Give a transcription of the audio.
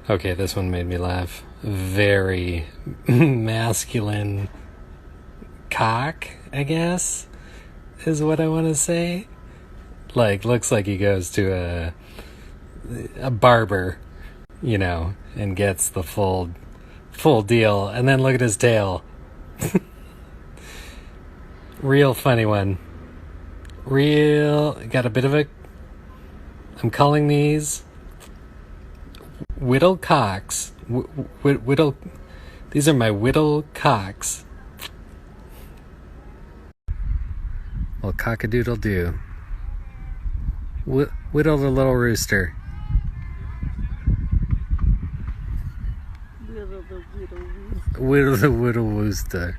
Okay, this one made me laugh. Very masculine cock, I guess, is what I want to say. Like, looks like he goes to a barber, and gets the full deal. And then look at his tail. Real funny one. Got a bit of a... I'm calling these whittle cocks. Whittle... These are my whittle cocks. Well, cock-a-doodle-doo. Whittle the little rooster. Whittle the whittle rooster.